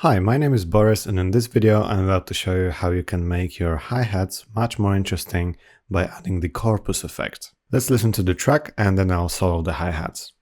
Hi, my name is Boris, and in this video I'm about to show you how you can make your hi-hats much more interesting by adding the Corpus effect. Let's listen to the track and then I'll solo the hi-hats.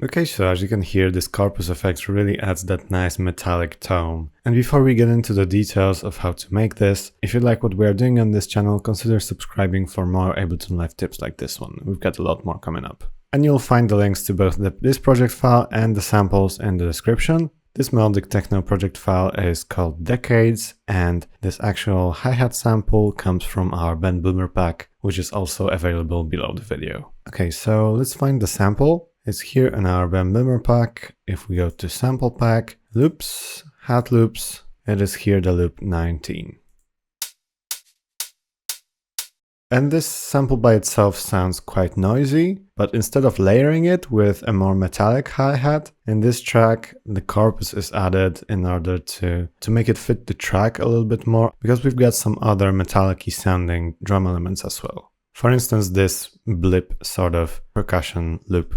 Okay, so as you can hear, this Corpus effect really adds that nice metallic tone. And before we get into the details of how to make this, if you like what we are doing on this channel, consider subscribing for more Ableton Live tips like this one. We've got a lot more coming up. And you'll find the links to both this project file and the samples in the description. This melodic techno project file is called Decades, and this actual hi-hat sample comes from our band Boomer pack, which is also available below the video. Okay, so let's find the sample. It's here in our Boomer pack. If we go to sample pack, loops, hat loops, it is here the loop 19. And this sample by itself sounds quite noisy, but instead of layering it with a more metallic hi-hat, in this track the Corpus is added in order to make it fit the track a little bit more, because we've got some other metallic-y sounding drum elements as well. For instance, this blip sort of percussion loop.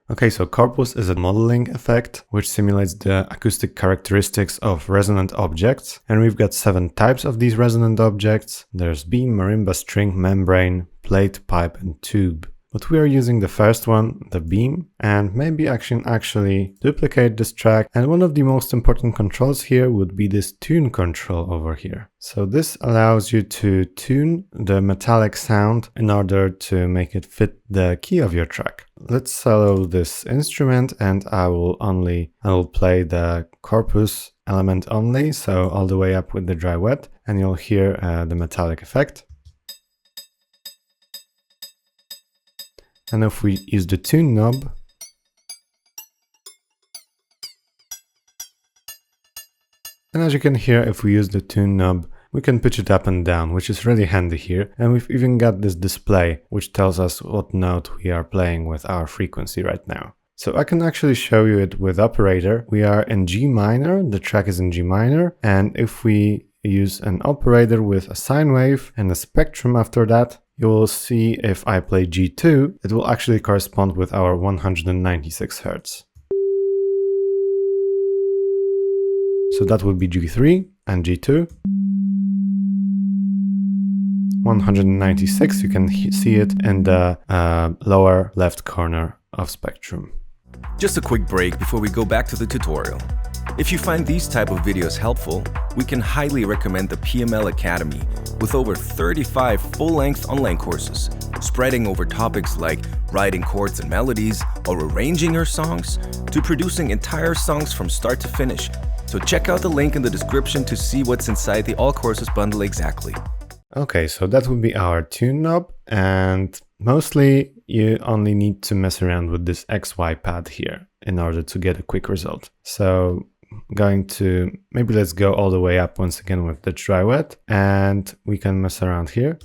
Okay, so Corpus is a modeling effect which simulates the acoustic characteristics of resonant objects, and we've got 7 types of these resonant objects. There's beam, marimba, string, membrane, plate, pipe, and tube. But we are using the first one, the beam, and maybe I can actually duplicate this track, and one of the most important controls here would be this tune control over here. So this allows you to tune the metallic sound in order to make it fit the key of your track. Let's solo this instrument, and I will play the Corpus element only, so all the way up with the dry wet, and you'll hear the metallic effect. And if we use the tune knob, and as you can hear, if we use the tune knob, we can pitch it up and down, which is really handy here. And we've even got this display, which tells us what note we are playing with our frequency right now. So I can actually show you it with operator. We are in G minor, the track is in G minor, and if we use an operator with a sine wave and a spectrum after that, you will see if I play G2, it will actually correspond with our 196 Hz. So that would be G3 and G2. 196, you can see it in the lower left corner of spectrum. Just a quick break before we go back to the tutorial. If you find these type of videos helpful, we can highly recommend the PML Academy with over 35 full-length online courses, spreading over topics like writing chords and melodies or arranging your songs to producing entire songs from start to finish. So check out the link in the description to see what's inside the all courses bundle exactly. Okay, so that would be our tune knob, and mostly you only need to mess around with this XY pad here in order to get a quick result. So maybe let's go all the way up once again with the dry wet, and we can mess around here.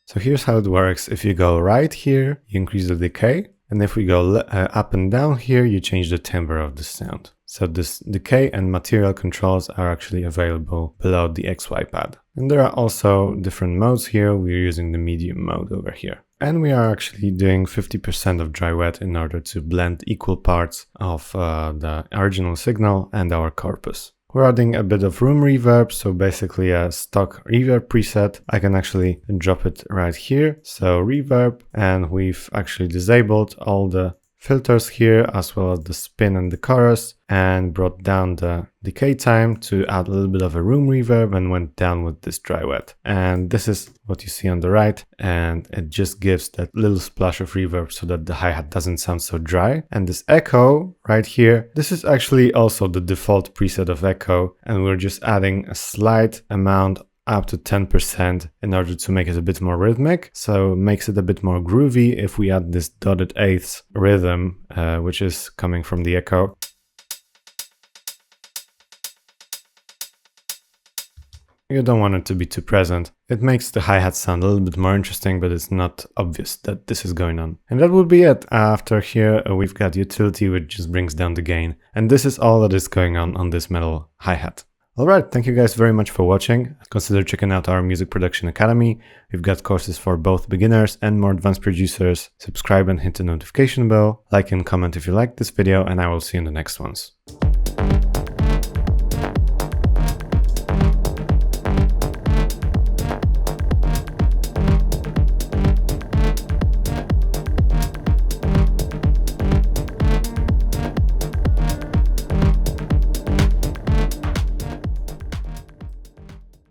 So here's how it works. If you go right here, you increase the decay, and if we go up and down here, you change the timbre of the sound. So this decay and material controls are actually available below the XY pad. And there are also different modes here. We're using the medium mode over here. And we are actually doing 50% of dry wet in order to blend equal parts of the original signal and our Corpus. We're adding a bit of room reverb, so basically a stock reverb preset. I can actually drop it right here. So reverb, and we've actually disabled all the filters here, as well as the spin and the chorus, and brought down the decay time to add a little bit of a room reverb, and went down with this dry wet. And this is what you see on the right, and it just gives that little splash of reverb so that the hi-hat doesn't sound so dry. And this echo right here, this is actually also the default preset of echo, and we're just adding a slight amount up to 10% in order to make it a bit more rhythmic, so it makes it a bit more groovy if we add this dotted eighths rhythm, which is coming from the echo. You don't want it to be too present. It makes the hi-hat sound a little bit more interesting, but it's not obvious that this is going on. And that would be it. After here, we've got utility, which just brings down the gain. And this is all that is going on this metal hi-hat. Alright, thank you guys very much for watching. Consider checking out our Music Production Academy. We've got courses for both beginners and more advanced producers. Subscribe and hit the notification bell. Like and comment if you liked this video, and I will see you in the next ones.